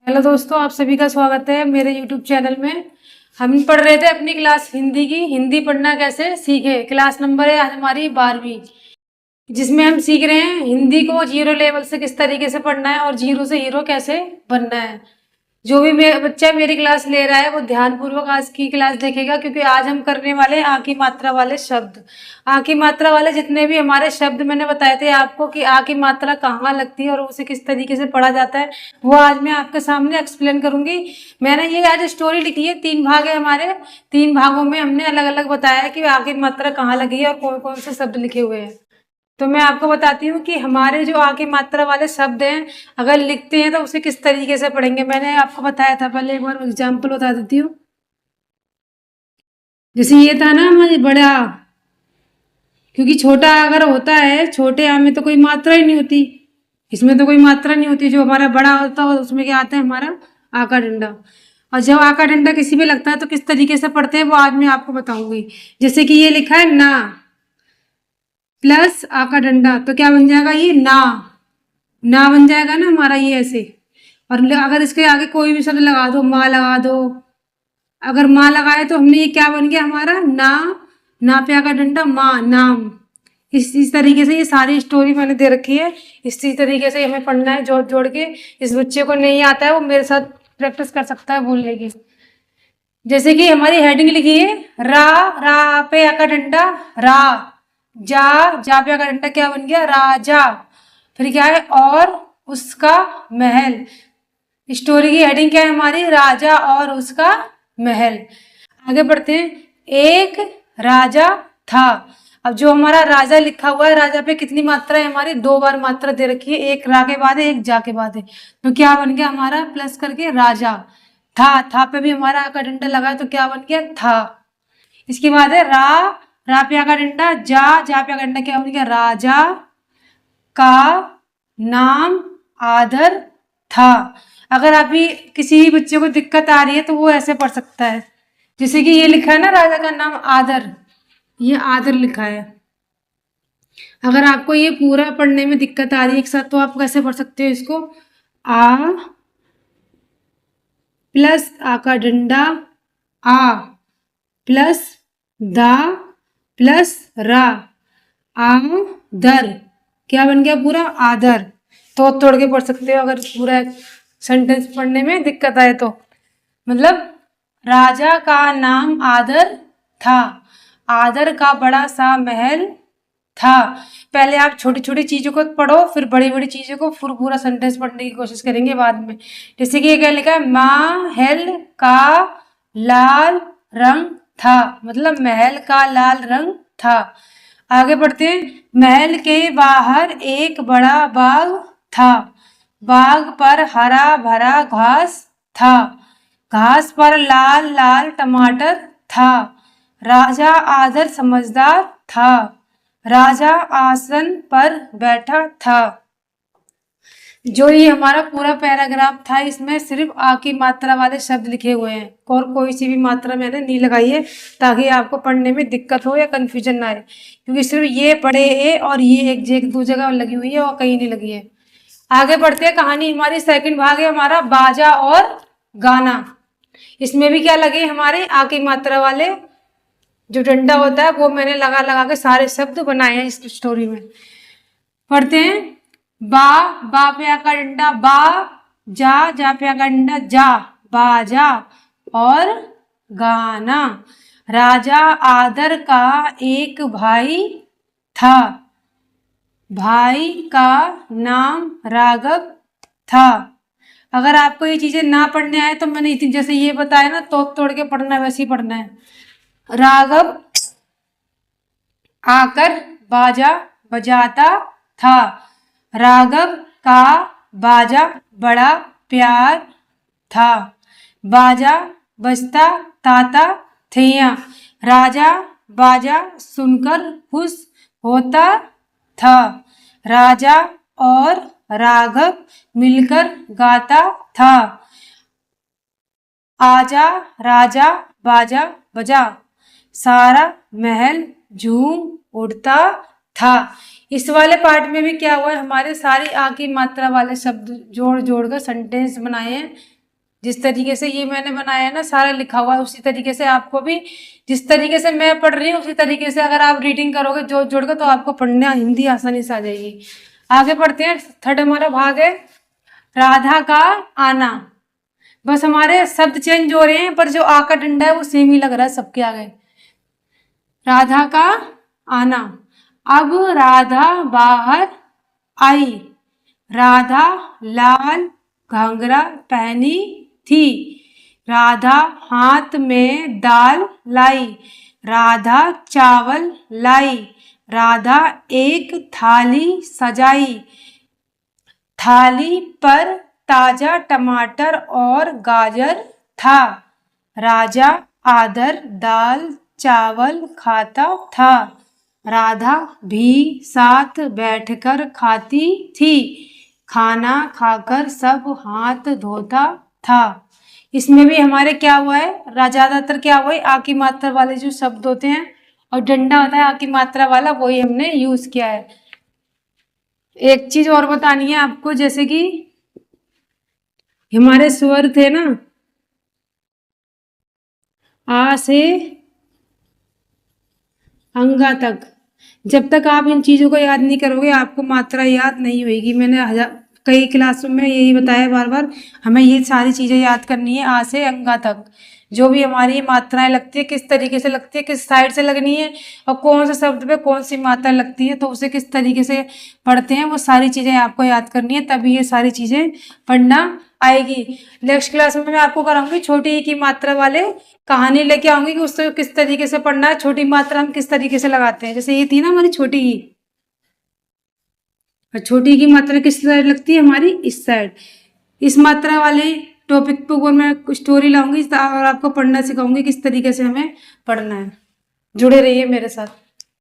Hello दोस्तों, आप सभी का स्वागत है मेरे यूट्यूब चैनल में। हम पढ़ रहे थे अपनी क्लास हिंदी की, हिंदी पढ़ना कैसे सीखे। क्लास नंबर है आज हमारी 12वीं, जिसमें हम सीख रहे हैं हिंदी को जीरो लेवल से किस तरीके से पढ़ना है और जीरो से हीरो कैसे बनना है। जो भी बच्चा मेरी क्लास ले रहा है वो ध्यानपूर्वक आज की क्लास देखेगा, क्योंकि आज हम करने वाले हैं आ की मात्रा वाले शब्द। आ की मात्रा वाले जितने भी हमारे शब्द मैंने बताए थे आपको कि आ की मात्रा कहाँ लगती है और उसे किस तरीके से पढ़ा जाता है, वो आज मैं आपके सामने एक्सप्लेन करूंगी। मैंने ये आज स्टोरी लिखी है, 3 भाग है हमारे। 3 भागों में हमने अलग अलग बताया कि आ की मात्रा कहाँ लगी है और कौन कौन से शब्द लिखे हुए हैं। तो मैं आपको बताती हूँ कि हमारे जो आ की मात्रा वाले शब्द हैं, अगर लिखते हैं तो उसे किस तरीके से पढ़ेंगे। मैंने आपको बताया था, पहले एक बार एग्जाम्पल बता देती हूँ। जैसे ये था ना हमारी बड़ा, क्योंकि छोटा अगर होता है, छोटे आ में तो कोई मात्रा ही नहीं होती, इसमें तो कोई मात्रा नहीं होती। जो हमारा बड़ा होता है उसमें क्या आता है, हमारा आ का डंडा। और जब आ का डंडा किसी में लगता है तो किस तरीके से पढ़ते हैं वो आज मैं आपको बताऊंगी। जैसे कि ये लिखा है ना प्लस आ का डंडा, तो क्या बन जाएगा, ये ना बन जाएगा ना हमारा, ये ऐसे। और अगर इसके आगे कोई भी शब्द लगा दो, माँ लगा दो, अगर माँ लगाए तो हमने ये क्या बन गया हमारा, ना पे आ का डंडा माँ, नाम। इस तरीके से ये सारी स्टोरी मैंने दे रखी है। इसी तरीके से हमें पढ़ना है जोड़ जोड़ के। इस बच्चे को नहीं आता है वो मेरे साथ प्रैक्टिस कर सकता है बोलने की। जैसे कि हमारी हेडिंग लिखी है रा पे आ का डंडा रा, जा पे आ का डंडा क्या बन गया, राजा। फिर क्या है, और उसका महल। स्टोरी की हेडिंग क्या है हमारी, राजा और उसका महल। आगे बढ़ते हैं। एक राजा था। अब जो हमारा राजा लिखा हुआ है, राजा पे कितनी मात्रा है हमारी, 2 बार मात्रा दे रखी है, एक रा के बाद है, एक जा के बाद है। तो क्या बन गया हमारा, प्लस करके राजा। था पे भी हमारा आ का डंडा लगा है तो क्या बन गया, था। इसके बाद है रा पे आ का डंडा जा पे आ का डंडा क्या बन गया, राजा का नाम आदर था। अगर अभी किसी भी बच्चे को दिक्कत आ रही है तो वो ऐसे पढ़ सकता है। जैसे कि ये लिखा है ना, राजा का नाम आदर, ये आदर लिखा है। अगर आपको ये पूरा पढ़ने में दिक्कत आ रही है एक साथ, तो आप कैसे पढ़ सकते हो इसको, आ प्लस आ का डंडा आ प्लस दा प्लस रा, आदर। क्या बन गया पूरा, आदर। तो तोड़ के पढ़ सकते हो अगर पूरा सेंटेंस पढ़ने में दिक्कत आए तो। मतलब राजा का नाम आदर था, आदर का बड़ा सा महल था। पहले आप छोटी छोटी चीजों को पढ़ो, फिर बड़ी बड़ी चीजों को, फिर पूरा सेंटेंस पढ़ने की कोशिश करेंगे बाद में। जैसे कि ये क्या लिखा है, महल का लाल रंग था, मतलब महल का लाल रंग था। आगे बढ़ते हैं। महल के बाहर एक बड़ा बाग था, बाग पर हरा भरा घास था, घास पर लाल लाल टमाटर था। राजा आदर समझदार था, राजा आसन पर बैठा था। जो ये हमारा पूरा पैराग्राफ था, इसमें सिर्फ आ की मात्रा वाले शब्द लिखे हुए हैं और कोई सी भी मात्रा मैंने नहीं लगाई है, ताकि आपको पढ़ने में दिक्कत हो या कंफ्यूजन ना आए। क्योंकि सिर्फ ये बड़े ए और ये एक दो जगह लगी हुई है और कहीं नहीं लगी है। आगे बढ़ते हैं। कहानी हमारी सेकंड भाग है हमारा बाजा और गाना। इसमें भी क्या लगे हमारे आ की मात्रा वाले जो डंडा होता है, वो मैंने लगा लगा के सारे शब्द बनाए हैं इस स्टोरी में। पढ़ते हैं। बा पे आ का डंडा बा, जा पे आ का डंडा जा, बाजा और गाना। राजा आदर का एक भाई था, भाई का नाम राघव था। अगर आपको ये चीजें ना पढ़ने आए तो मैंने जैसे ये बताया ना, तो तोड़ के पढ़ना है, वैसे ही पढ़ना है। राघव आकर बाजा बजाता था, राघव का बाजा बड़ा प्यार था, बाजा बजता ताता थैया। राजा बाजा सुनकर खुश होता था, राजा और राघव मिलकर गाता था, आजा राजा बाजा बजा, सारा महल झूम उठता था। इस वाले पार्ट में भी क्या हुआ है, हमारे सारी आ की मात्रा वाले शब्द जोड़ जोड़ कर सेंटेंस बनाए हैं, जिस तरीके से ये मैंने बनाया है ना, सारा लिखा हुआ है, उसी तरीके से आपको भी, जिस तरीके से मैं पढ़ रही हूँ उसी तरीके से अगर आप रीडिंग करोगे जोड़ जोड़ के, तो आपको पढ़ना हिंदी आसानी से आ जाएगी। आगे पढ़ते हैं। थर्ड हमारा भाग है राधा का आना। बस हमारे शब्द चेंज हो रहे हैं, पर जो आ का डंडा है वो सेम ही लग रहा है सबके आगे। राधा का आना। अब राधा बाहर आई। राधा लाल घाघरा पहनी थी। राधा हाथ में दाल लाई। राधा चावल लाई। राधा एक थाली सजाई। थाली पर ताजा टमाटर और गाजर था। राजा आदर दाल चावल खाता था। राधा भी साथ बैठकर खाती थी। खाना खाकर सब हाथ धोता था। इसमें भी हमारे क्या हुआ है, ज्यादातर क्या हुआ है, आ की मात्रा वाले जो शब्द होते हैं और डंडा होता है आ की मात्रा वाला, वही हमने यूज किया है। एक चीज और बतानी है आपको, जैसे कि हमारे स्वर थे ना, आ से अंगा तक, जब तक आप इन चीजों को याद नहीं करोगे आपको मात्रा याद नहीं होगी। मैंने कई क्लासों में यही बताया बार बार, हमें ये सारी चीजें याद करनी है। आ से अंगा तक जो भी हमारी मात्राएं लगती है, किस तरीके से लगती है, किस साइड से लगनी है, और कौन से शब्द पे कौन सी मात्रा लगती है, तो उसे किस तरीके से पढ़ते हैं, वो सारी चीजें आपको याद करनी है, तभी ये सारी चीजें पढ़ना आएगी। नेक्स्ट क्लास में मैं आपको कराऊंगी छोटी ई की मात्रा वाले कहानी लेके आऊंगी कि उसको किस तरीके से पढ़ना है, छोटी मात्रा हम किस तरीके से लगाते हैं। जैसे ये थी ना हमारी छोटी ई, और छोटी ई की मात्रा किस साइड लगती है, हमारी इस साइड। इस मात्रा वाले टॉपिक पे ऊपर मैं स्टोरी लाऊंगी और आपको पढ़ना सिखाऊंगी किस तरीके से हमें पढ़ना है। जुड़े रहिए मेरे साथ।